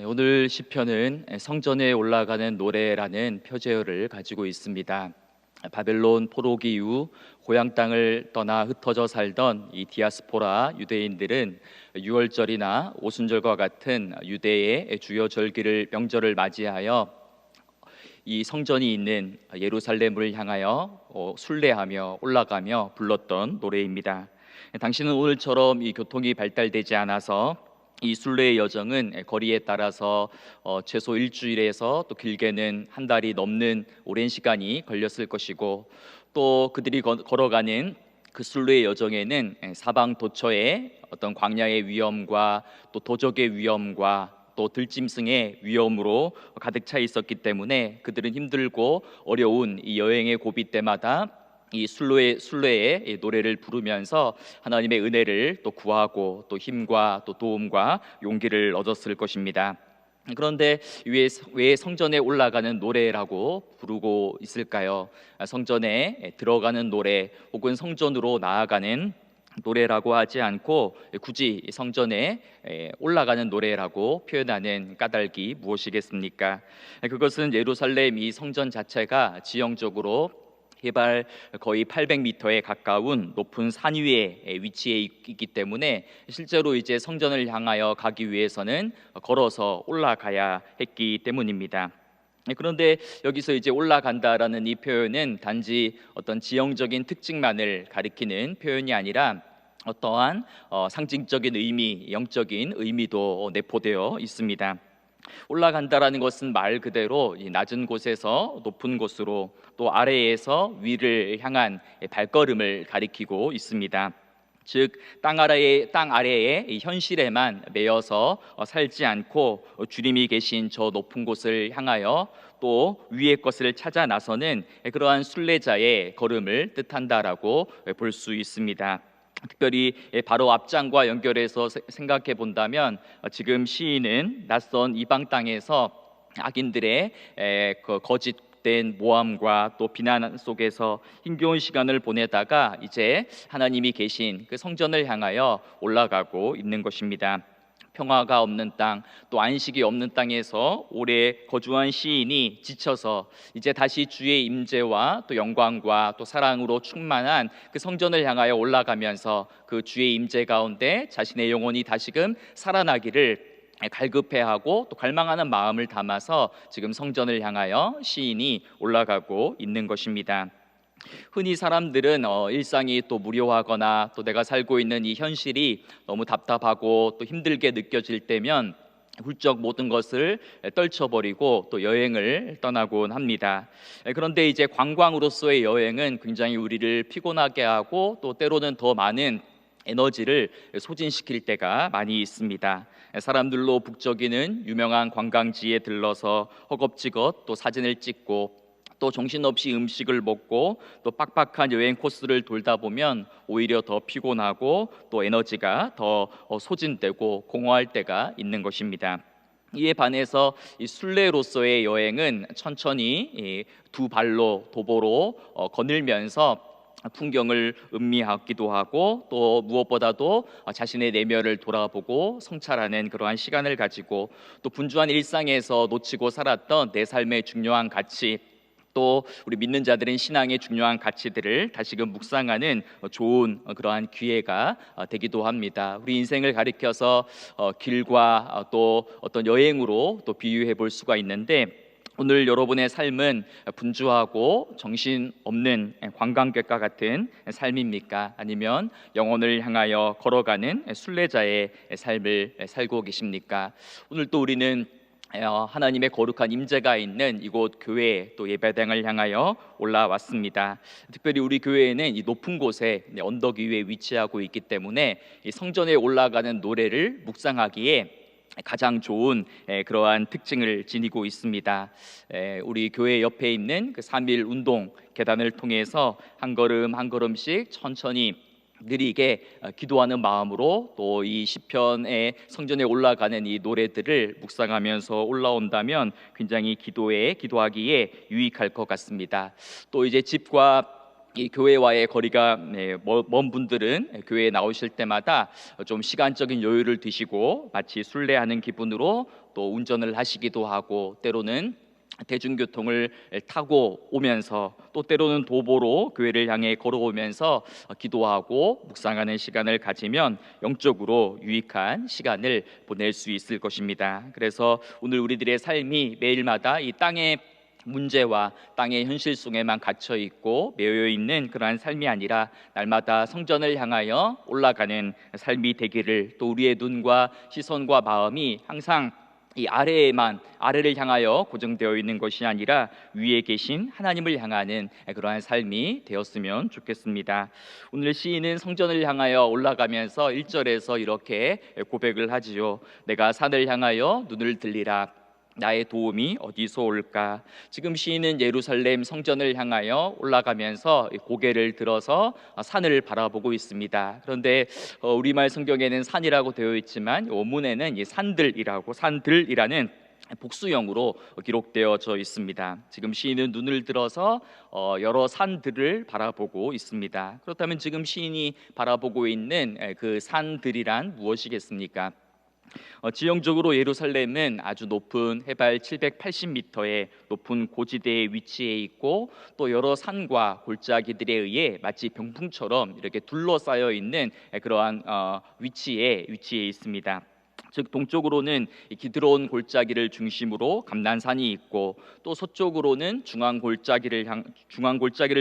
오늘 시편은 성전에 올라가는 노래라는 표제어를 가지고 있습니다. 바벨론 포로기 이후 고향 땅을 떠나 흩어져 살던 이 디아스포라 유대인들은 유월절이나 오순절과 같은 유대의 주요 명절을 맞이하여 이 성전이 있는 예루살렘을 향하여 순례하며 올라가며 불렀던 노래입니다. 당시는 오늘처럼 이 교통이 발달되지 않아서 이 순례의 여정은 거리에 따라서 최소 일주일에서 또 길게는 한 달이 넘는 오랜 시간이 걸렸을 것이고, 또 그들이 걸어가는 그 순례의 여정에는 사방 도처에 어떤 광야의 위험과 또 도적의 위험과 또 들짐승의 위험으로 가득 차 있었기 때문에 그들은 힘들고 어려운 이 여행의 고비 때마다 이 순례의 노래를 부르면서 하나님의 은혜를 또 구하고 또 힘과 또 도움과 용기를 얻었을 것입니다. 그런데 왜 성전에 올라가는 노래라고 부르고 있을까요? 성전에 들어가는 노래 혹은 성전으로 나아가는 노래라고 하지 않고 굳이 성전에 올라가는 노래라고 표현하는 까닭이 무엇이겠습니까? 그것은 예루살렘 이 성전 자체가 지형적으로 해발 거의 800m에 가까운 높은 산 위에 위치해 있기 때문에 실제로 이제 성전을 향하여 가기 위해서는 걸어서 올라가야 했기 때문입니다. 그런데 여기서 이제 올라간다라는 이 표현은 단지 어떤 지형적인 특징만을 가리키는 표현이 아니라 어떠한 상징적인 의미, 영적인 의미도 내포되어 있습니다. 올라간다라는 것은 말 그대로 이 낮은 곳에서 높은 곳으로, 또 아래에서 위를 향한 발걸음을 가리키고 있습니다. 즉 땅 아래에 이 현실에만 매여서 살지 않고 주님이 계신 저 높은 곳을 향하여 또 위의 것을 찾아 나서는 그러한 순례자의 걸음을 뜻한다라고 볼 수 있습니다. 특별히 바로 앞장과 연결해서 생각해 본다면 지금 시인은 낯선 이방 땅에서 악인들의 그 거짓된 모함과 또 비난 속에서 힘겨운 시간을 보내다가 이제 하나님이 계신 그 성전을 향하여 올라가고 있는 것입니다. 평화가 없는 땅, 또 안식이 없는 땅에서 오래 거주한 시인이 지쳐서 이제 다시 주의 임재와 또 영광과 또 사랑으로 충만한 그 성전을 향하여 올라가면서 그 주의 임재 가운데 자신의 영혼이 다시금 살아나기를 갈급해하고 또 갈망하는 마음을 담아서 지금 성전을 향하여 시인이 올라가고 있는 것입니다. 흔히 사람들은 일상이 또 무료하거나 또 내가 살고 있는 이 현실이 너무 답답하고 또 힘들게 느껴질 때면 훌쩍 모든 것을 떨쳐버리고 또 여행을 떠나곤 합니다. 그런데 이제 관광으로서의 여행은 굉장히 우리를 피곤하게 하고 또 때로는 더 많은 에너지를 소진시킬 때가 많이 있습니다. 사람들로 북적이는 유명한 관광지에 들러서 허겁지겁 또 사진을 찍고 또 정신없이 음식을 먹고 또 빡빡한 여행 코스를 돌다 보면 오히려 더 피곤하고 또 에너지가 더 소진되고 공허할 때가 있는 것입니다. 이에 반해서 이 순례로서의 여행은 천천히 두 발로 도보로 거닐면서 풍경을 음미하기도 하고 또 무엇보다도 자신의 내면을 돌아보고 성찰하는 그러한 시간을 가지고 또 분주한 일상에서 놓치고 살았던 내 삶의 중요한 가치, 또 우리 믿는 자들은 신앙의 중요한 가치들을 다시금 묵상하는 좋은 그러한 기회가 되기도 합니다. 우리 인생을 가리켜서 길과 또 어떤 여행으로 또 비유해 볼 수가 있는데, 오늘 여러분의 삶은 분주하고 정신없는 관광객과 같은 삶입니까? 아니면 영혼을 향하여 걸어가는 순례자의 삶을 살고 계십니까? 오늘 또 우리는 하나님의 거룩한 임재가 있는 이곳 교회 또 예배당을 향하여 올라왔습니다. 특별히 우리 교회는 이 높은 곳에 언덕 위에 위치하고 있기 때문에 이 성전에 올라가는 노래를 묵상하기에 가장 좋은 그러한 특징을 지니고 있습니다. 우리 교회 옆에 있는 그 3일 운동 계단을 통해서 한 걸음 한 걸음씩 천천히 느리게 기도하는 마음으로 또 이 시편의 성전에 올라가는 이 노래들을 묵상하면서 올라온다면 굉장히 기도하기에 유익할 것 같습니다. 또 이제 집과 이 교회와의 거리가 먼 분들은 교회에 나오실 때마다 좀 시간적인 여유를 두시고 마치 순례하는 기분으로 또 운전을 하시기도 하고 때로는 대중교통을 타고 오면서 또 때로는 도보로 교회를 향해 걸어오면서 기도하고 묵상하는 시간을 가지면 영적으로 유익한 시간을 보낼 수 있을 것입니다. 그래서 오늘 우리들의 삶이 매일마다 이 땅의 문제와 땅의 현실 속에만 갇혀 있고 매여 있는 그러한 삶이 아니라 날마다 성전을 향하여 올라가는 삶이 되기를, 또 우리의 눈과 시선과 마음이 항상 이 아래를 향하여 고정되어 있는 것이 아니라 위에 계신 하나님을 향하는 그러한 삶이 되었으면 좋겠습니다. 오늘 시인은 성전을 향하여 올라가면서 1절에서 이렇게 고백을 하지요. 내가 산을 향하여 눈을 들리라. 나의 도움이 어디서 올까? 지금 시인은 예루살렘 성전을 향하여 올라가면서 고개를 들어서 산을 바라보고 있습니다. 그런데 우리말 성경에는 산이라고 되어 있지만 원문에는 산들이라는 복수형으로 기록되어져 있습니다. 지금 시인은 눈을 들어서 여러 산들을 바라보고 있습니다. 그렇다면 지금 시인이 바라보고 있는 그 산들이란 무엇이겠습니까? 지형적으로 예루살렘은 아주 높은 해발 780m의 높은 고지대에 위치해 있고 또 여러 산과 골짜기들에 의해 마치 병풍처럼 이렇게 둘러싸여 있는 그러한 위치에 있습니다. 즉 동쪽으로는 기드론 골짜기를 중심으로 감난산이 있고 또 서쪽으로는 중앙 골짜기를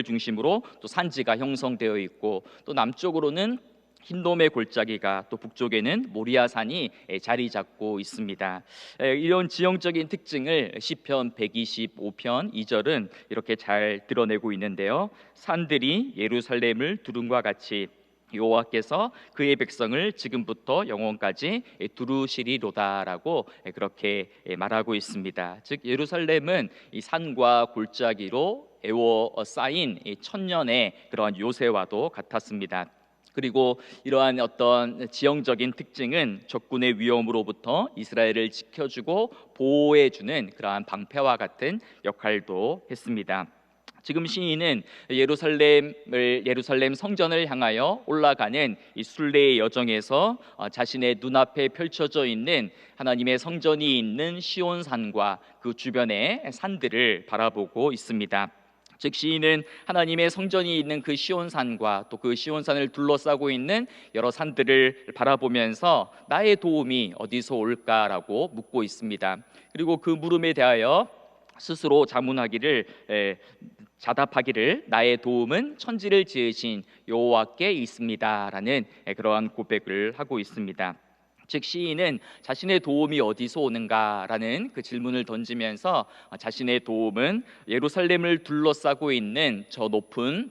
중심으로 또 산지가 형성되어 있고 또 남쪽으로는 흰돔의 골짜기가, 또 북쪽에는 모리아산이 자리 잡고 있습니다. 이런 지형적인 특징을 시편 125편 2절은 이렇게 잘 드러내고 있는데요. 산들이 예루살렘을 두름과 같이 여호와께서 그의 백성을 지금부터 영원까지 두루시리로다라고 그렇게 말하고 있습니다. 즉 예루살렘은 이 산과 골짜기로 에워싸인 천년의 그러한 요새와도 같았습니다. 그리고 이러한 어떤 지형적인 특징은 적군의 위험으로부터 이스라엘을 지켜주고 보호해주는 그러한 방패와 같은 역할도 했습니다. 지금 시인은 예루살렘 성전을 향하여 올라가는 이 순례의 여정에서 자신의 눈앞에 펼쳐져 있는 하나님의 성전이 있는 시온산과 그 주변의 산들을 바라보고 있습니다. 즉 시인은 하나님의 성전이 있는 그 시온산과 또 그 시온산을 둘러싸고 있는 여러 산들을 바라보면서 나의 도움이 어디서 올까라고 묻고 있습니다. 그리고 그 물음에 대하여 스스로 자답하기를 나의 도움은 천지를 지으신 여호와께 있습니다라는 그러한 고백을 하고 있습니다. 즉 시인은 자신의 도움이 어디서 오는가라는 그 질문을 던지면서 자신의 도움은 예루살렘을 둘러싸고 있는 저 높은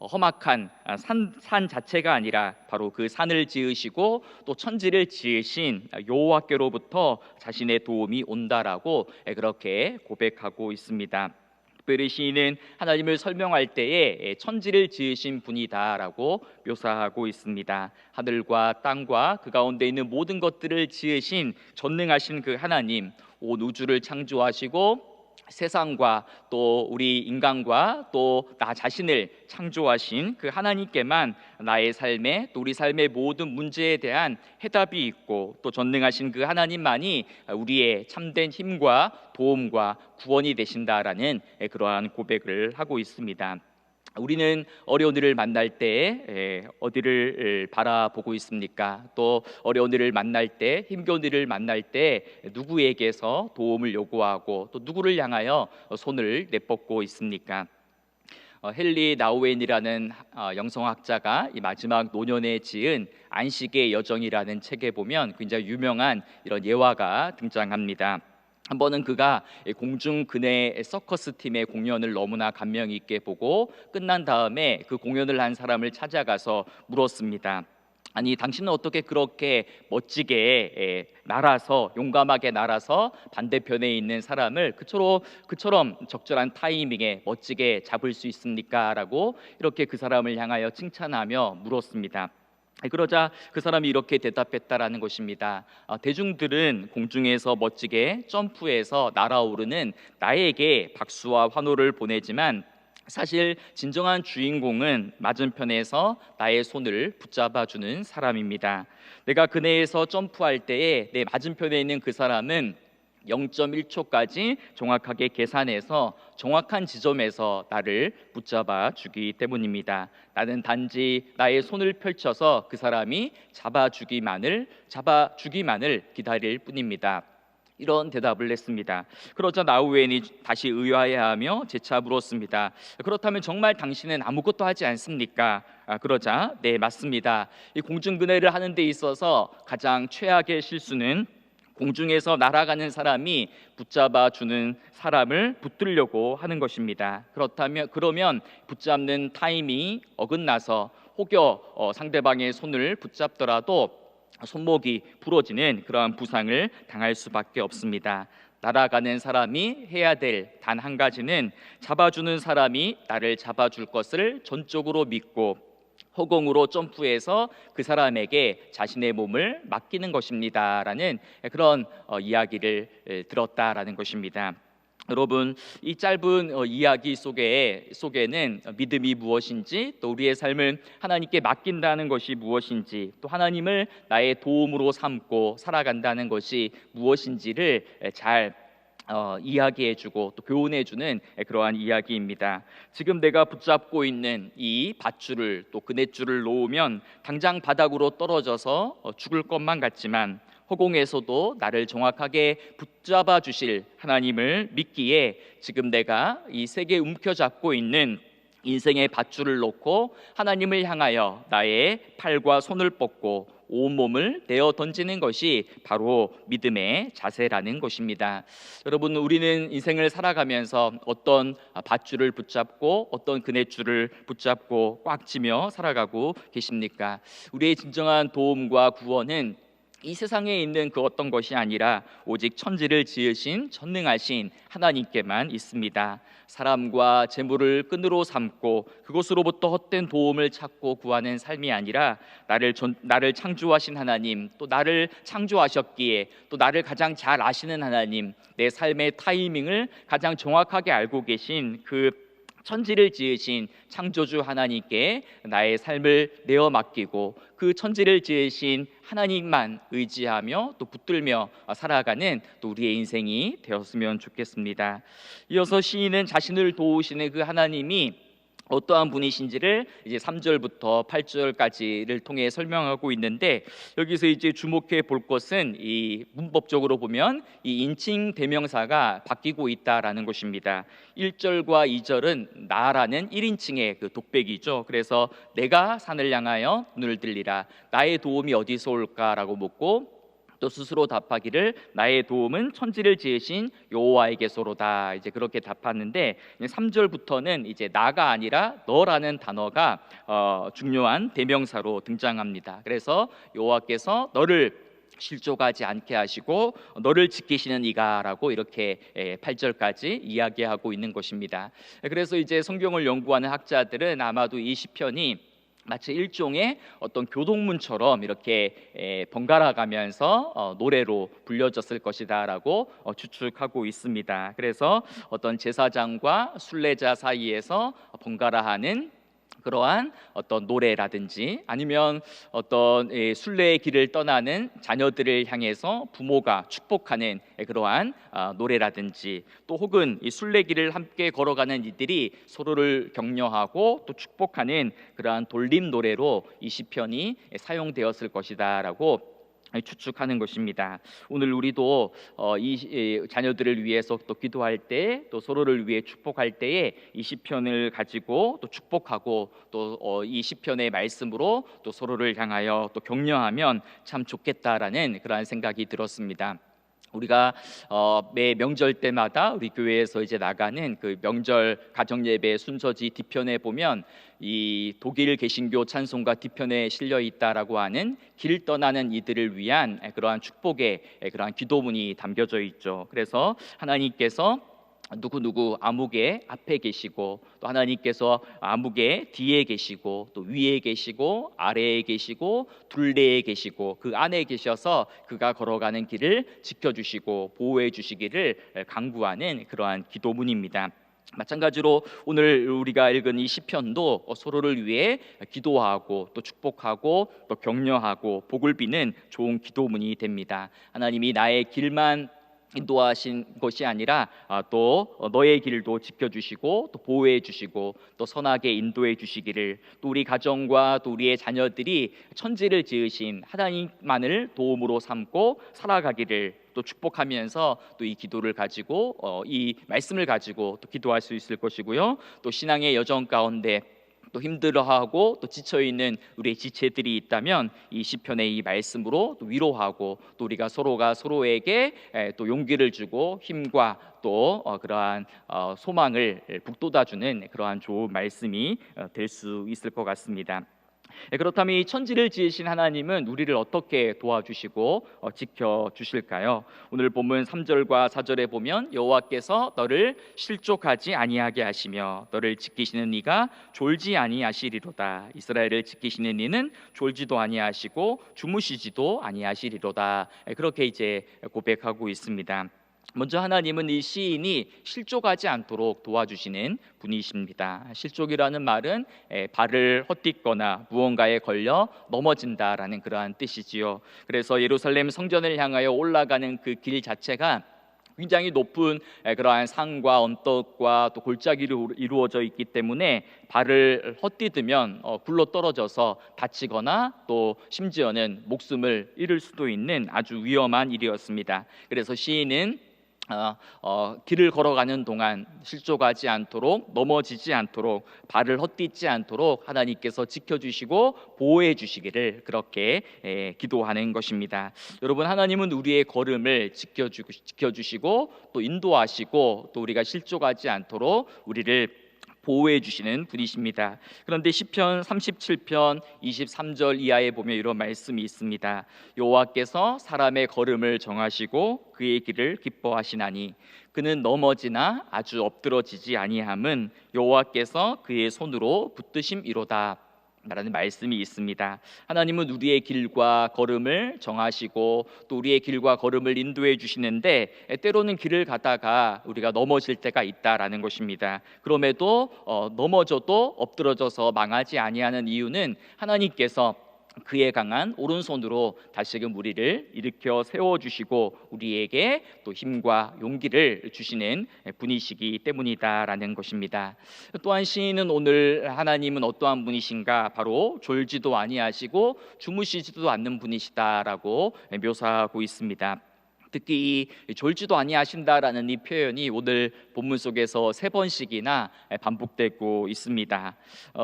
험악한 산 자체가 아니라 바로 그 산을 지으시고 또 천지를 지으신 여호와께로부터 자신의 도움이 온다라고 그렇게 고백하고 있습니다. 특별히 시인은 하나님을 설명할 때에 천지를 지으신 분이다라고 묘사하고 있습니다. 하늘과 땅과 그 가운데 있는 모든 것들을 지으신 전능하신 그 하나님, 온 우주를 창조하시고 세상과 또 우리 인간과 또 나 자신을 창조하신 그 하나님께만 나의 삶에 또 우리 삶의 모든 문제에 대한 해답이 있고 또 전능하신 그 하나님만이 우리의 참된 힘과 도움과 구원이 되신다라는 그러한 고백을 하고 있습니다. 우리는 어려운 일을 만날 때 어디를 바라보고 있습니까? 또 어려운 일을 만날 때, 힘겨운 일을 만날 때 누구에게서 도움을 요구하고 또 누구를 향하여 손을 내뻗고 있습니까? 헨리 나우엔이라는 영성학자가 이 마지막 노년에 지은 안식의 여정이라는 책에 보면 굉장히 유명한 이런 예화가 등장합니다. 한 번은 그가 공중 근해 서커스 팀의 공연을 너무나 감명 있게 보고 끝난 다음에 그 공연을 한 사람을 찾아가서 물었습니다. 아니 당신은 어떻게 그렇게 멋지게 용감하게 날아서 반대편에 있는 사람을 그처럼 적절한 타이밍에 멋지게 잡을 수 있습니까? 라고 이렇게 그 사람을 향하여 칭찬하며 물었습니다. 그러자 그 사람이 이렇게 대답했다라는 것입니다. 대중들은 공중에서 멋지게 점프해서 날아오르는 나에게 박수와 환호를 보내지만 사실 진정한 주인공은 맞은편에서 나의 손을 붙잡아주는 사람입니다. 내가 그네에서 점프할 때에 내 맞은편에 있는 그 사람은 0.1초까지 정확하게 계산해서 정확한 지점에서 나를 붙잡아 주기 때문입니다. 나는 단지 나의 손을 펼쳐서 그 사람이 잡아주기만을 기다릴 뿐입니다. 이런 대답을 했습니다. 그러자 나우엔이 다시 의아해하며 재차 물었습니다. 그렇다면 정말 당신은 아무것도 하지 않습니까? 그러자 네, 맞습니다. 이 공중근해를 하는 데 있어서 가장 최악의 실수는 공중에서 날아가는 사람이 붙잡아 주는 사람을 붙들려고 하는 것입니다. 그러면 붙잡는 타이밍이 어긋나서 혹여 상대방의 손을 붙잡더라도 손목이 부러지는 그러한 부상을 당할 수밖에 없습니다. 날아가는 사람이 해야 될 단 한 가지는 잡아주는 사람이 나를 잡아줄 것을 전적으로 믿고 허공으로 점프해서 그 사람에게 자신의 몸을 맡기는 것입니다라는 그런 이야기를 들었다라는 것입니다. 여러분, 이 짧은 이야기 속에는 믿음이 무엇인지, 또 우리의 삶을 하나님께 맡긴다는 것이 무엇인지, 또 하나님을 나의 도움으로 삼고 살아간다는 것이 무엇인지를 잘 이야기해주고 또 교훈해주는 그러한 이야기입니다. 지금 내가 붙잡고 있는 이 밧줄을 또 그넷줄을 놓으면 당장 바닥으로 떨어져서 죽을 것만 같지만 허공에서도 나를 정확하게 붙잡아 주실 하나님을 믿기에 지금 내가 이 세계 움켜잡고 있는 인생의 밧줄을 놓고 하나님을 향하여 나의 팔과 손을 뻗고 온몸을 내어 던지는 것이 바로 믿음의 자세라는 것입니다. 여러분, 우리는 인생을 살아가면서 어떤 밧줄을 붙잡고 어떤 그net줄을 붙잡고 꽉 쥐며 살아가고 계십니까? 우리의 진정한 도움과 구원은 이 세상에 있는 그 어떤 것이 아니라 오직 천지를 지으신 전능하신 하나님께만 있습니다. 사람과 재물을 끈으로 삼고 그것으로부터 헛된 도움을 찾고 구하는 삶이 아니라 나를 창조하신 하나님, 또 나를 창조하셨기에 또 나를 가장 잘 아시는 하나님, 내 삶의 타이밍을 가장 정확하게 알고 계신 그 천지를 지으신 창조주 하나님께 나의 삶을 내어 맡기고 그 천지를 지으신 하나님만 의지하며 또 붙들며 살아가는 또 우리의 인생이 되었으면 좋겠습니다. 이어서 시인은 자신을 도우시는 그 하나님이 어떠한 분이신지를 이제 3절부터 8절까지를 통해 설명하고 있는데, 여기서 이제 주목해 볼 것은 이 문법적으로 보면 이 인칭 대명사가 바뀌고 있다라는 것입니다. 1절과 2절은 나라는 1인칭의 그 독백이죠. 그래서 내가 산을 향하여 눈을 들리라, 나의 도움이 어디서 올까라고 묻고 또 스스로 답하기를 나의 도움은 천지를 지으신 여호와에게서로다, 이제 그렇게 답하는데 3절부터는 이제 나가 아니라 너라는 단어가 중요한 대명사로 등장합니다. 그래서 여호와께서 너를 실족하지 않게 하시고 너를 지키시는 이가라고 이렇게 8절까지 이야기하고 있는 것입니다. 그래서 이제 성경을 연구하는 학자들은 아마도 이 시편이 마치 일종의 어떤 교동문처럼 이렇게 번갈아 가면서 노래로 불려졌을 것이다라고 추측하고 있습니다. 그래서 어떤 제사장과 순례자 사이에서 번갈아하는 그러한 어떤 노래라든지, 아니면 어떤 순례의 길을 떠나는 자녀들을 향해서 부모가 축복하는 그러한 노래라든지, 또 혹은 이 순례길을 함께 걸어가는 이들이 서로를 격려하고 또 축복하는 그러한 돌림 노래로 이 시편이 사용되었을 것이다라고 추측하는 것입니다. 오늘 우리도 이 자녀들을 위해서 또 기도할 때, 또 서로를 위해 축복할 때에 이 시편을 가지고 또 축복하고 또 이 시편의 말씀으로 또 서로를 향하여 또 격려하면 참 좋겠다라는 그러한 생각이 들었습니다. 우리가 매 명절 때마다 우리 교회에서 이제 나가는 그 명절 가정 예배 순서지 뒤편에 보면 이 독일 개신교 찬송가 뒤편에 실려 있다라고 하는 길 떠나는 이들을 위한 그러한 축복의 그러한 기도문이 담겨져 있죠. 그래서 하나님께서 누구누구 아무개 앞에 계시고, 또 하나님께서 아무개 뒤에 계시고, 또 위에 계시고 아래에 계시고 둘레에 계시고 그 안에 계셔서 그가 걸어가는 길을 지켜주시고 보호해 주시기를 간구하는 그러한 기도문입니다. 마찬가지로 오늘 우리가 읽은 이 시편도 서로를 위해 기도하고 또 축복하고 또 격려하고 복을 비는 좋은 기도문이 됩니다. 하나님이 나의 길만 인도하신 것이 아니라 또 너의 길도 지켜주시고 또 보호해 주시고 또 선하게 인도해 주시기를, 또 우리 가정과 또 우리의 자녀들이 천지를 지으신 하나님만을 도움으로 삼고 살아가기를 또 축복하면서 또 이 기도를 가지고 이 말씀을 가지고 또 기도할 수 있을 것이고요. 또 신앙의 여정 가운데 또 힘들어하고 또 지쳐있는 우리의 지체들이 있다면 이 시편의 이 말씀으로 또 위로하고 또 우리가 서로가 서로에게 또 용기를 주고 힘과 또 그러한 소망을 북돋아주는 그러한 좋은 말씀이 될 수 있을 것 같습니다. 그렇다면 이 천지를 지으신 하나님은 우리를 어떻게 도와주시고 지켜주실까요? 오늘 본문 3절과 4절에 보면 여호와께서 너를 실족하지 아니하게 하시며 너를 지키시는 이가 졸지 아니하시리로다. 이스라엘을 지키시는 이는 졸지도 아니하시고 주무시지도 아니하시리로다. 그렇게 이제 고백하고 있습니다. 먼저 하나님은 이 시인이 실족하지 않도록 도와주시는 분이십니다. 실족이라는 말은 발을 헛딛거나 무언가에 걸려 넘어진다라는 그러한 뜻이지요. 그래서 예루살렘 성전을 향하여 올라가는 그 길 자체가 굉장히 높은 그러한 산과 언덕과 또 골짜기로 이루어져 있기 때문에 발을 헛디디면 굴러 떨어져서 다치거나 또 심지어는 목숨을 잃을 수도 있는 아주 위험한 일이었습니다. 그래서 시인은 길을 걸어가는 동안 실족하지 않도록, 넘어지지 않도록, 발을 헛디지 않도록 하나님께서 지켜주시고 보호해 주시기를 그렇게 기도하는 것입니다. 여러분, 하나님은 우리의 걸음을 지켜주시고 또 인도하시고 또 우리가 실족하지 않도록 우리를 보호해 주시는 분이십니다. 그런데 시편 37편 23절 이하에 보면 이런 말씀이 있습니다. 여호와께서 사람의 걸음을 정하시고 그의 길을 기뻐하시나니 그는 넘어지나 아주 엎드러지지 아니함은 여호와께서 그의 손으로 붙드심이로다 라는 말씀이 있습니다. 하나님은 우리의 길과 걸음을 정하시고 또 우리의 길과 걸음을 인도해 주시는데 때로는 길을 가다가 우리가 넘어질 때가 있다라는 것입니다. 그럼에도 넘어져도 엎드러져서 망하지 아니하는 이유는 하나님께서 그의 강한 오른손으로 다시금 우리를 일으켜 세워주시고 우리에게 또 힘과 용기를 주시는 분이시기 때문이다라는 것입니다. 또한 시인은 오늘 하나님은 어떠한 분이신가, 바로 졸지도 아니하시고 주무시지도 않는 분이시다라고 묘사하고 있습니다. 특히 이 졸지도 아니하신다라는 이 표현이 오늘 본문 속에서 3번씩이나 반복되고 있습니다.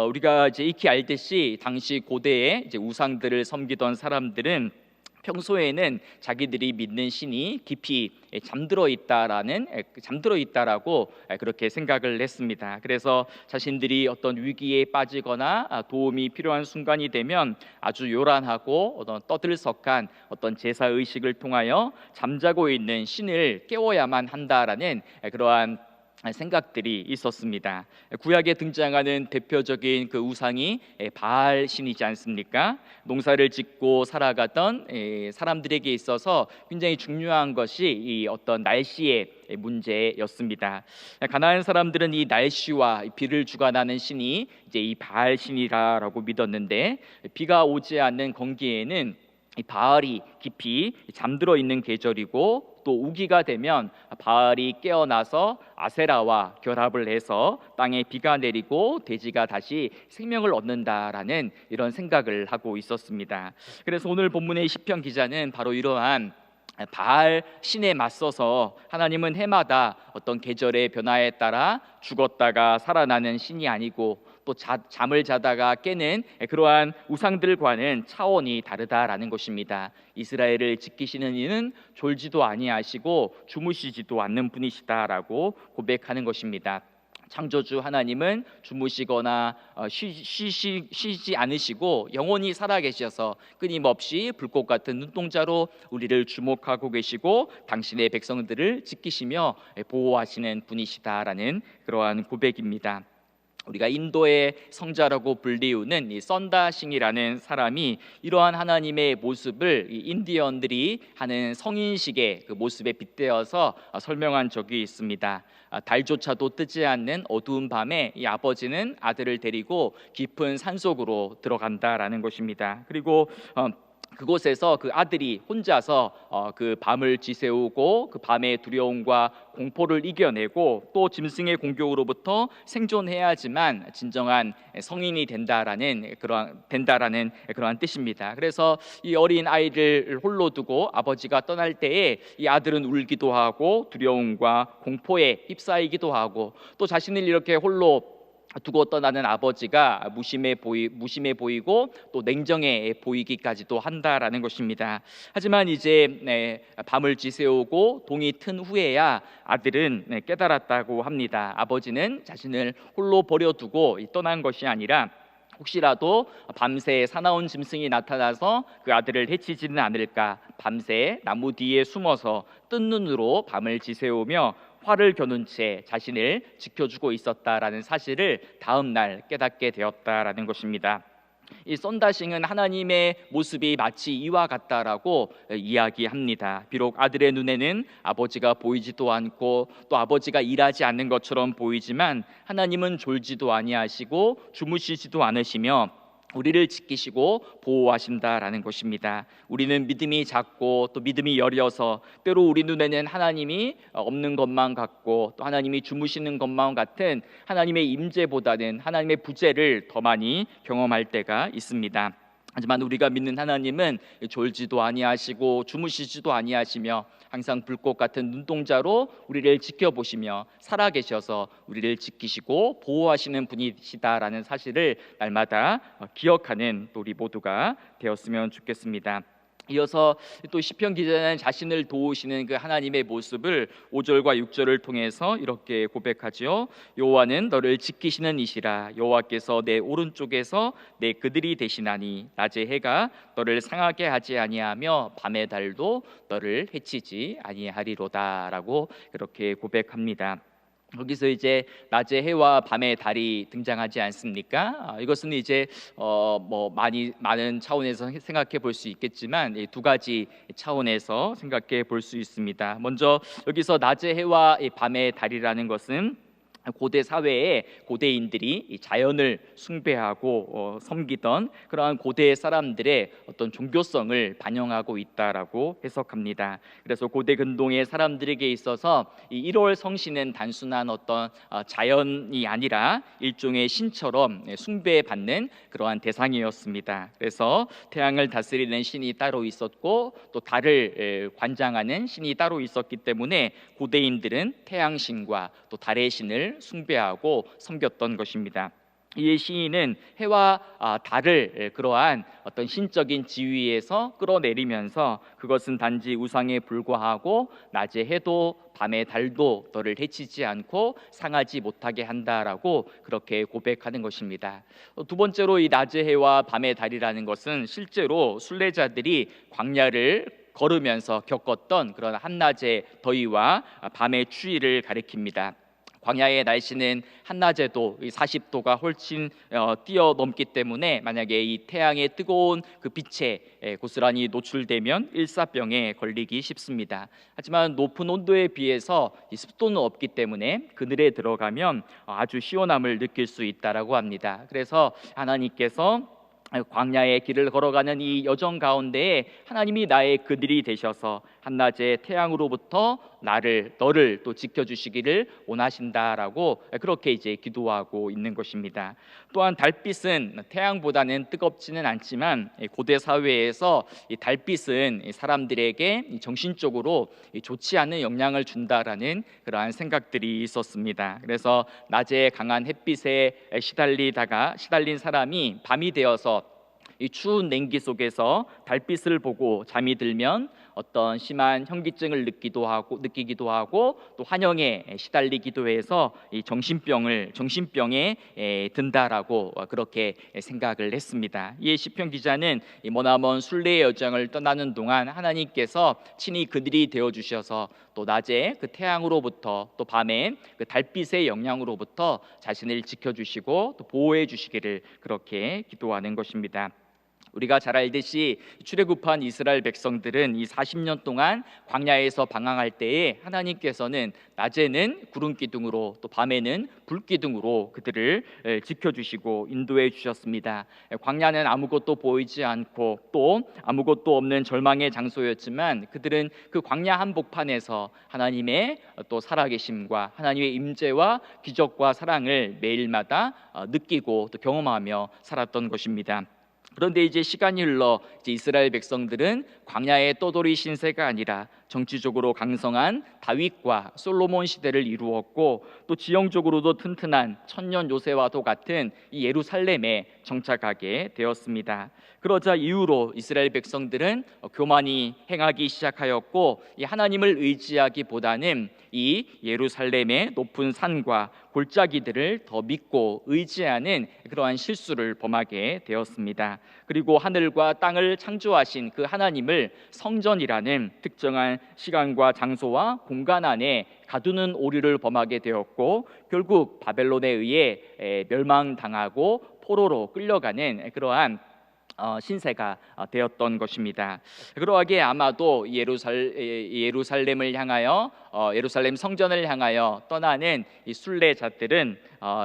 우리가 이제 익히 알듯이 당시 고대에 이제 우상들을 섬기던 사람들은 평소에는 자기들이 믿는 신이 깊이 잠들어 있다라고 그렇게 생각을 했습니다. 그래서 자신들이 어떤 위기에 빠지거나 도움이 필요한 순간이 되면 아주 요란하고 어떤 떠들썩한 어떤 제사 의식을 통하여 잠자고 있는 신을 깨워야만 한다라는 그러한 생각들이 있었습니다. 구약에 등장하는 대표적인 그 우상이 바알 신이지 않습니까? 농사를 짓고 살아가던 사람들에게 있어서 굉장히 중요한 것이 이 어떤 날씨의 문제였습니다. 가나안 사람들은 이 날씨와 비를 주관하는 신이 이제 이 바알 신이라고 믿었는데, 비가 오지 않는 건기에는 이 바알이 깊이 잠들어 있는 계절이고 또 우기가 되면 바알이 깨어나서 아세라와 결합을 해서 땅에 비가 내리고 돼지가 다시 생명을 얻는다라는 이런 생각을 하고 있었습니다. 그래서 오늘 본문의 시편 기자는 바로 이러한 바알 신에 맞서서 하나님은 해마다 어떤 계절의 변화에 따라 죽었다가 살아나는 신이 아니고 또 잠을 자다가 깨는 그러한 우상들과는 차원이 다르다라는 것입니다. 이스라엘을 지키시는 이는 졸지도 아니하시고 주무시지도 않는 분이시다라고 고백하는 것입니다. 창조주 하나님은 주무시거나 쉬지 않으시고 영원히 살아계셔서 끊임없이 불꽃 같은 눈동자로 우리를 주목하고 계시고 당신의 백성들을 지키시며 보호하시는 분이시다라는 그러한 고백입니다. 우리가 인도의 성자라고 불리우는 이 썬다싱이라는 사람이 이러한 하나님의 모습을 이 인디언들이 하는 성인식의 그 모습에 빗대어서 설명한 적이 있습니다. 달조차도 뜨지 않는 어두운 밤에 이 아버지는 아들을 데리고 깊은 산속으로 들어간다라는 것입니다. 그리고 그곳에서 그 아들이 혼자서 그 밤을 지새우고 그 밤의 두려움과 공포를 이겨내고 또 짐승의 공격으로부터 생존해야지만 진정한 성인이 된다라는 그러한 뜻입니다. 그래서 이 어린 아이를 홀로 두고 아버지가 떠날 때에 이 아들은 울기도 하고 두려움과 공포에 휩싸이기도 하고 또 자신을 이렇게 홀로 두고 떠나는 아버지가 무심해 보이고 또 냉정해 보이기까지도 한다라는 것입니다. 하지만 이제 밤을 지새우고 동이 튼 후에야 아들은 깨달았다고 합니다. 아버지는 자신을 홀로 버려두고 떠난 것이 아니라 혹시라도 밤새 사나운 짐승이 나타나서 그 아들을 해치지는 않을까, 밤새 나무 뒤에 숨어서 뜬 눈으로 밤을 지새우며 화를 겨눈 채 자신을 지켜주고 있었다라는 사실을 다음 날 깨닫게 되었다라는 것입니다. 이 썬다싱은 하나님의 모습이 마치 이와 같다라고 이야기합니다. 비록 아들의 눈에는 아버지가 보이지도 않고 또 아버지가 일하지 않는 것처럼 보이지만 하나님은 졸지도 아니하시고 주무시지도 않으시며 우리를 지키시고 보호하신다라는 것입니다. 우리는 믿음이 작고 또 믿음이 여려서 때로 우리 눈에는 하나님이 없는 것만 같고 또 하나님이 주무시는 것만 같은 하나님의 임재보다는 하나님의 부재를 더 많이 경험할 때가 있습니다. 하지만 우리가 믿는 하나님은 졸지도 아니하시고 주무시지도 아니하시며 항상 불꽃 같은 눈동자로 우리를 지켜보시며 살아계셔서 우리를 지키시고 보호하시는 분이시다라는 사실을 날마다 기억하는 우리 모두가 되었으면 좋겠습니다. 이어서 또 시편 기자는 자신을 도우시는 그 하나님의 모습을 5절과 6절을 통해서 이렇게 고백하지요. 여호와는 너를 지키시는 이시라. 여호와께서 내 오른쪽에서 내 그들이 되시나니 낮의 해가 너를 상하게 하지 아니하며 밤의 달도 너를 해치지 아니하리로다라고 그렇게 고백합니다. 거기서 이제 낮의 해와 밤의 달이 등장하지 않습니까? 이것은 이제 많은 차원에서 생각해 볼 수 있겠지만 이 두 가지 차원에서 생각해 볼 수 있습니다. 먼저 여기서 낮의 해와 밤의 달이라는 것은 고대 사회에 고대인들이 자연을 숭배하고 섬기던 그러한 고대 사람들의 어떤 종교성을 반영하고 있다라고 해석합니다. 그래서 고대 근동의 사람들에게 있어서 이 1월 성신은 단순한 어떤 자연이 아니라 일종의 신처럼 숭배받는 그러한 대상이었습니다. 그래서 태양을 다스리는 신이 따로 있었고 또 달을 관장하는 신이 따로 있었기 때문에 고대인들은 태양신과 또 달의 신을 숭배하고 섬겼던 것입니다. 이 시인은 해와 달을 그러한 어떤 신적인 지위에서 끌어내리면서 그것은 단지 우상에 불과하고 낮의 해도 밤의 달도 너를 해치지 않고 상하지 못하게 한다라고 그렇게 고백하는 것입니다. 두 번째로 이 낮의 해와 밤의 달이라는 것은 실제로 순례자들이 광야를 걸으면서 겪었던 그런 한낮의 더위와 밤의 추위를 가리킵니다. 광야의 날씨는 한낮에도 40도가 훨씬 뛰어넘기 때문에 만약에 이 태양의 뜨거운 그 빛에 고스란히 노출되면 일사병에 걸리기 쉽습니다. 하지만 높은 온도에 비해서 습도는 없기 때문에 그늘에 들어가면 아주 시원함을 느낄 수 있다라고 합니다. 그래서 하나님께서 광야의 길을 걸어가는 이 여정 가운데에 하나님이 나의 그늘이 되셔서 한낮의 태양으로부터 너를 또 지켜주시기를 원하신다라고 그렇게 이제 기도하고 있는 것입니다. 또한 달빛은 태양보다는 뜨겁지는 않지만 고대 사회에서 이 달빛은 사람들에게 정신적으로 좋지 않은 영향을 준다라는 그러한 생각들이 있었습니다. 그래서 낮에 강한 햇빛에 시달린 사람이 밤이 되어서 이 추운 냉기 속에서 달빛을 보고 잠이 들면 어떤 심한 현기증을 느끼기도 하고 또 환영에 시달리기도 해서 이 정신병에 든다라고 그렇게 생각을 했습니다. 이 시편 기자는 이 머나먼 순례의 여정을 떠나는 동안 하나님께서 친히 그들이 되어 주셔서 또 낮에 그 태양으로부터 또 밤에 그 달빛의 영향으로부터 자신을 지켜주시고 또 보호해 주시기를 그렇게 기도하는 것입니다. 우리가 잘 알듯이 출애굽한 이스라엘 백성들은 이 40년 동안 광야에서 방황할 때에 하나님께서는 낮에는 구름 기둥으로 또 밤에는 불 기둥으로 그들을 지켜주시고 인도해 주셨습니다. 광야는 아무것도 보이지 않고 또 아무것도 없는 절망의 장소였지만 그들은 그 광야 한복판에서 하나님의 또 살아계심과 하나님의 임재와 기적과 사랑을 매일마다 느끼고 또 경험하며 살았던 것입니다. 그런데 이제 시간이 흘러 이제 이스라엘 백성들은 광야의 떠돌이 신세가 아니라 정치적으로 강성한 다윗과 솔로몬 시대를 이루었고 또 지형적으로도 튼튼한 천년 요새와도 같은 이 예루살렘에 정착하게 되었습니다. 그러자 이후로 이스라엘 백성들은 교만이 행하기 시작하였고 이 하나님을 의지하기보다는 이 예루살렘의 높은 산과 골짜기들을 더 믿고 의지하는 그러한 실수를 범하게 되었습니다. 그리고 하늘과 땅을 창조하신 그 하나님을 성전이라는 특정한 시간과 장소와 공간 안에 가두는 오류를 범하게 되었고 결국 바벨론에 의해 멸망당하고 포로로 끌려가는 그러한 신세가 되었던 것입니다. 그러하기에 아마도 예루살렘을 향하여 예루살렘 성전을 향하여 떠나는 이 순례자들은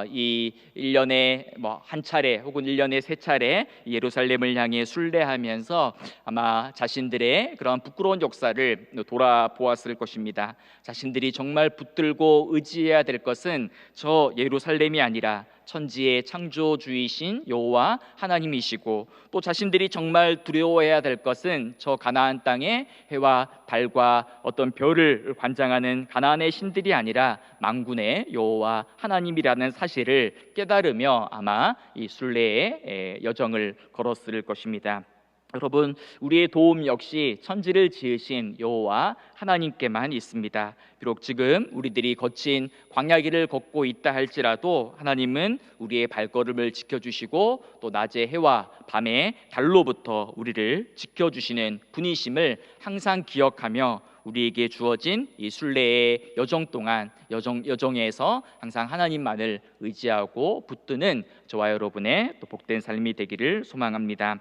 이 1년에 한 차례 혹은 1년에 3차례 예루살렘을 향해 순례하면서 아마 자신들의 그런 부끄러운 역사를 돌아보았을 것입니다. 자신들이 정말 붙들고 의지해야 될 것은 저 예루살렘이 아니라 천지의 창조주이신 여호와 하나님이시고 또 자신들이 정말 두려워해야 될 것은 저 가나안 땅의 해와 달과 어떤 별을 관장하는 가나안의 신들이 아니라 만군의 여호와 하나님이라는 사실을 깨달으며 아마 이 순례의 여정을 걸었을 것입니다. 여러분, 우리의 도움 역시 천지를 지으신 여호와 하나님께만 있습니다. 비록 지금 우리들이 거친 광야길을 걷고 있다 할지라도 하나님은 우리의 발걸음을 지켜주시고 또 낮의 해와 밤의 달로부터 우리를 지켜주시는 분이심을 항상 기억하며 우리에게 주어진 이 순례의 여정 동안 여정에서 항상 하나님만을 의지하고 붙드는 저와 여러분의 또 복된 삶이 되기를 소망합니다.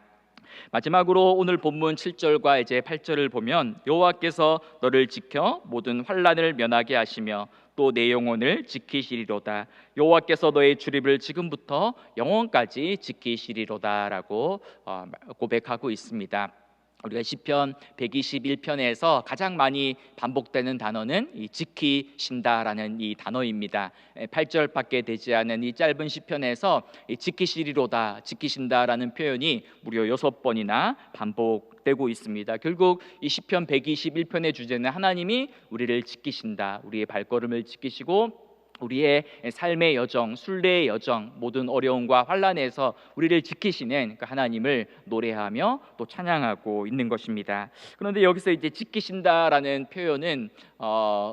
마지막으로 오늘 본문 7절과 이제 8절을 보면 여호와께서 너를 지켜 모든 환난을 면하게 하시며 또 내 영혼을 지키시리로다. 여호와께서 너의 출입을 지금부터 영원까지 지키시리로다라고 고백하고 있습니다. 우리가 시편 121편에서 가장 많이 반복되는 단어는 이 지키신다라는 이 단어입니다. 8절밖에 되지 않은 이 짧은 시편에서 이 지키시리로다, 지키신다라는 표현이 무려 6번이나 반복되고 있습니다. 결국 이 시편 121편의 주제는 하나님이 우리를 지키신다, 우리의 발걸음을 지키시고 우리의 삶의 여정, 순례의 여정, 모든 어려움과 환난에서 우리를 지키시는 그 하나님을 노래하며 또 찬양하고 있는 것입니다. 그런데 여기서 이제 지키신다라는 표현은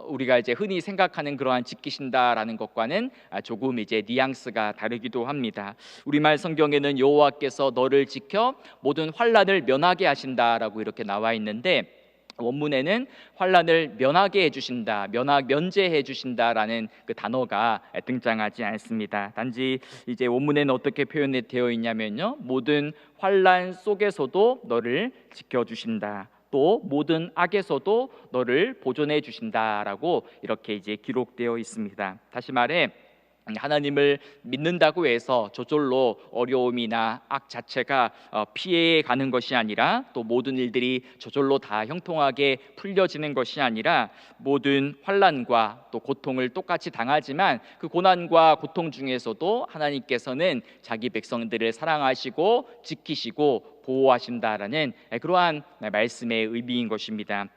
우리가 이제 흔히 생각하는 그러한 지키신다라는 것과는 조금 이제 뉘앙스가 다르기도 합니다. 우리말 성경에는 여호와께서 너를 지켜 모든 환난을 면하게 하신다라고 이렇게 나와 있는데 원문에는 환난을 면하게 해주신다, 면제해 주신다라는 그 단어가 등장하지 않습니다. 단지 이제 원문에는 어떻게 표현되어 있냐면요, 모든 환난 속에서도 너를 지켜주신다, 또 모든 악에서도 너를 보존해 주신다라고 이렇게 이제 기록되어 있습니다. 다시 말해 하나님을 믿는다고 해서 저절로 어려움이나 악 자체가 피해 가는 것이 아니라 또 모든 일들이 저절로 다 형통하게 풀려지는 것이 아니라 모든 환난과 또 고통을 똑같이 당하지만 그 고난과 고통 중에서도 하나님께서는 자기 백성들을 사랑하시고 지키시고 보호하신다라는 그러한 말씀의 의미인 것입니다.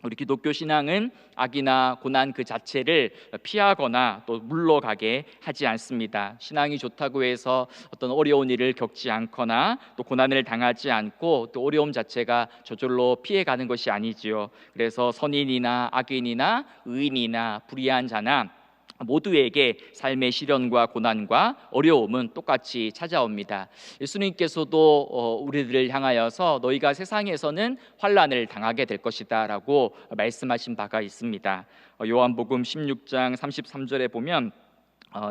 우리 기독교 신앙은 악이나 고난 그 자체를 피하거나 또 물러가게 하지 않습니다. 신앙이 좋다고 해서 어떤 어려운 일을 겪지 않거나 또 고난을 당하지 않고 또 어려움 자체가 저절로 피해가는 것이 아니지요. 그래서 선인이나 악인이나 의인이나 불의한 자나 모두에게 삶의 시련과 고난과 어려움은 똑같이 찾아옵니다. 예수님께서도 우리들을 향하여서 너희가 세상에서는 환난을 당하게 될 것이다 라고 말씀하신 바가 있습니다. 요한복음 16장 33절에 보면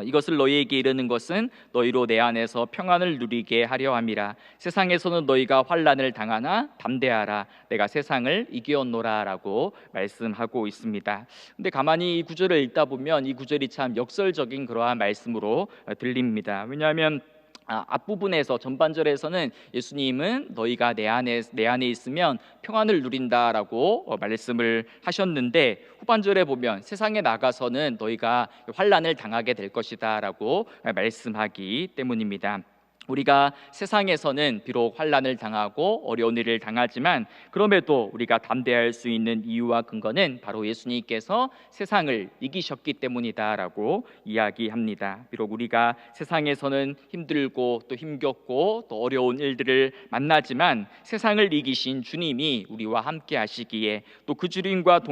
이것을 너희에게 이르는 것은 너희로 내 안에서 평안을 누리게 하려 함이라. 세상에서는 너희가 환난을 당하나 담대하라. 내가 세상을 이기었노라 라고 말씀하고 있습니다. 근데 가만히 이 구절을 읽다 보면 이 구절이 참 역설적인 그러한 말씀으로 들립니다. 왜냐하면 앞부분에서 전반절에서는 예수님은 너희가 내 안에 있으면 평안을 누린다라고 말씀을 하셨는데 후반절에 보면 세상에 나가서는 너희가 환난을 당하게 될 것이다라고 말씀하기 때문입니다. 우리가 세상에서는 비록 환난을 당하고 어려운 일을 당하지만 그럼에도 우리가 담대할 수 있는 이유와 근거는 바로 예수님께서 세상을 이기셨기 때문이다라고 이야기합니다. 비록 우리가 세상에서는 힘들고 또 힘겹고 또 어려운 일들을 만나지만 세상을 이기신 주님이 우리와 함께 하시기에 또 그 주님과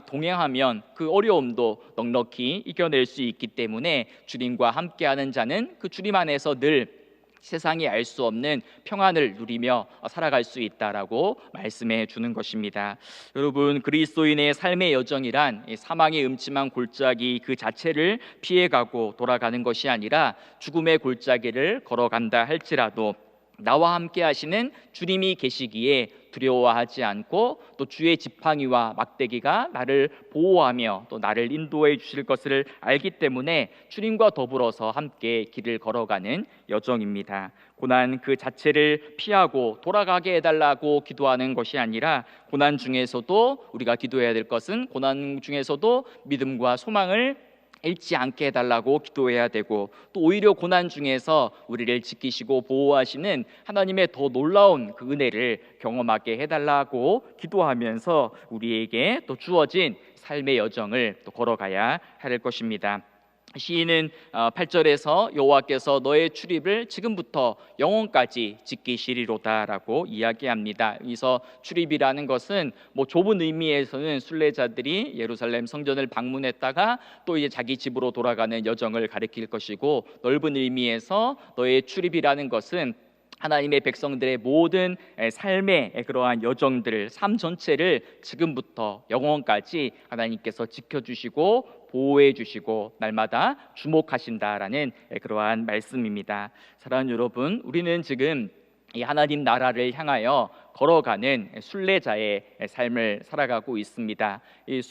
동행하면 그 어려움도 넉넉히 이겨낼 수 있기 때문에 주님과 함께하는 자는 그 주님 안에서 늘 세상이 알 수 없는 평안을 누리며 살아갈 수 있다라고 말씀해 주는 것입니다. 여러분, 그리스도인의 삶의 여정이란 사망의 음침한 골짜기 그 자체를 피해가고 돌아가는 것이 아니라 죽음의 골짜기를 걸어간다 할지라도 나와 함께 하시는 주님이 계시기에 두려워하지 않고 또 주의 지팡이와 막대기가 나를 보호하며 또 나를 인도해 주실 것을 알기 때문에 주님과 더불어서 함께 길을 걸어가는 여정입니다. 고난 그 자체를 피하고 돌아가게 해달라고 기도하는 것이 아니라 고난 중에서도 우리가 기도해야 될 것은 고난 중에서도 믿음과 소망을 잃지 않게 해달라고 기도해야 되고 또 오히려 고난 중에서 우리를 지키시고 보호하시는 하나님의 더 놀라운 그 은혜를 경험하게 해달라고 기도하면서 우리에게 또 주어진 삶의 여정을 또 걸어가야 할 것입니다. 시인은 8절에서 여호와께서 너의 출입을 지금부터 영원까지 지키시리로다라고 이야기합니다. 여기서 출입이라는 것은 좁은 의미에서는 순례자들이 예루살렘 성전을 방문했다가 또 이제 자기 집으로 돌아가는 여정을 가리킬 것이고, 넓은 의미에서 너의 출입이라는 것은 하나님의 백성들의 모든 삶의 그러한 여정들, 삶 전체를 지금부터 영원까지 하나님께서 지켜주시고 보호해 주시고 날마다 주목하신다라는 그러한 말씀입니다. 사랑하는 여러분, 우리는 지금 이 하나님 나라를 향하여 걸어가는 순례자의 삶을 살아가고 있습니다. 이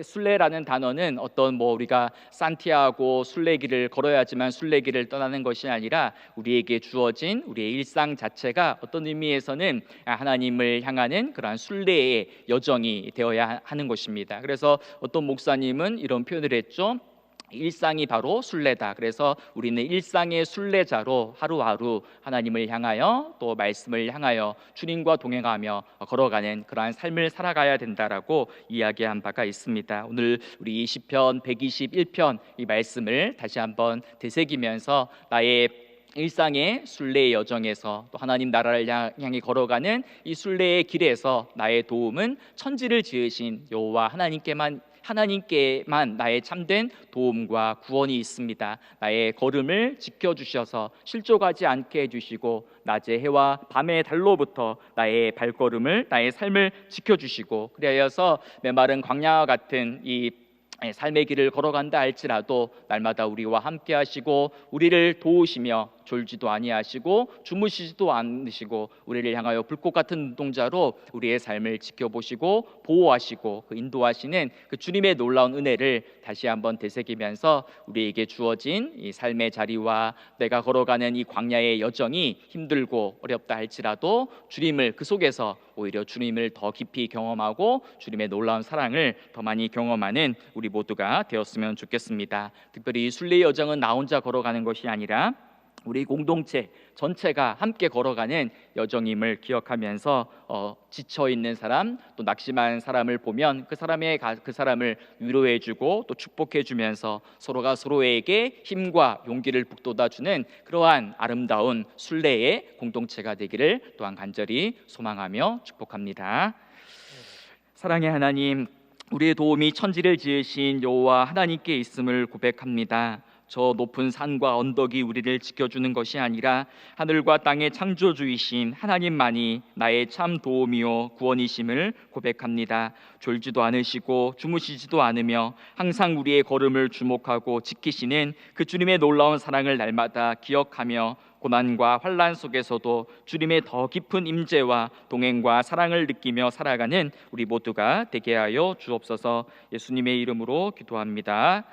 순례라는 단어는 어떤 우리가 산티아고 순례길을 걸어야지만 순례길을 떠나는 것이 아니라 우리에게 주어진 우리의 일상 자체가 어떤 의미에서는 하나님을 향하는 그러한 순례의 여정이 되어야 하는 것입니다. 그래서 어떤 목사님은 이런 표현을 했죠. 일상이 바로 순례다. 그래서 우리는 일상의 순례자로 하루하루 하나님을 향하여 또 말씀을 향하여 주님과 동행하며 걸어가는 그러한 삶을 살아가야 된다라고 이야기한 바가 있습니다. 오늘 우리 시편 121편 이 말씀을 다시 한번 되새기면서 나의 일상의 순례의 여정에서 또 하나님 나라를 향해 걸어가는 이 순례의 길에서 나의 도움은 천지를 지으신 여호와 하나님께만 나의 참된 도움과 구원이 있습니다. 나의 걸음을 지켜주셔서 실족하지 않게 해주시고 낮의 해와 밤의 달로부터 나의 발걸음을, 나의 삶을 지켜주시고, 그리하여서 메마른 광야와 같은 이 삶의 길을 걸어간다 할지라도 날마다 우리와 함께 하시고 우리를 도우시며 졸지도 아니하시고 주무시지도 않으시고 우리를 향하여 불꽃 같은 눈동자로 우리의 삶을 지켜보시고 보호하시고 그 인도하시는 그 주님의 놀라운 은혜를 다시 한번 되새기면서 우리에게 주어진 이 삶의 자리와 내가 걸어가는 이 광야의 여정이 힘들고 어렵다 할지라도 주님을 그 속에서 오히려 주님을 더 깊이 경험하고 주님의 놀라운 사랑을 더 많이 경험하는 우리 모두가 되었으면 좋겠습니다. 특별히 이 순례의 여정은 나 혼자 걸어가는 것이 아니라 우리 공동체 전체가 함께 걸어가는 여정임을 기억하면서 지쳐 있는 사람, 또 낙심한 사람을 보면 그 사람을 위로해주고 또 축복해주면서 서로가 서로에게 힘과 용기를 북돋아주는 그러한 아름다운 순례의 공동체가 되기를 또한 간절히 소망하며 축복합니다. 사랑의 하나님, 우리의 도움이 천지를 지으신 여호와 하나님께 있음을 고백합니다. 저 높은 산과 언덕이 우리를 지켜주는 것이 아니라 하늘과 땅의 창조주이신 하나님만이 나의 참 도움이요 구원이심을 고백합니다. 졸지도 않으시고 주무시지도 않으며 항상 우리의 걸음을 주목하고 지키시는 그 주님의 놀라운 사랑을 날마다 기억하며 고난과 환난 속에서도 주님의 더 깊은 임재와 동행과 사랑을 느끼며 살아가는 우리 모두가 되게 하여 주옵소서. 예수님의 이름으로 기도합니다.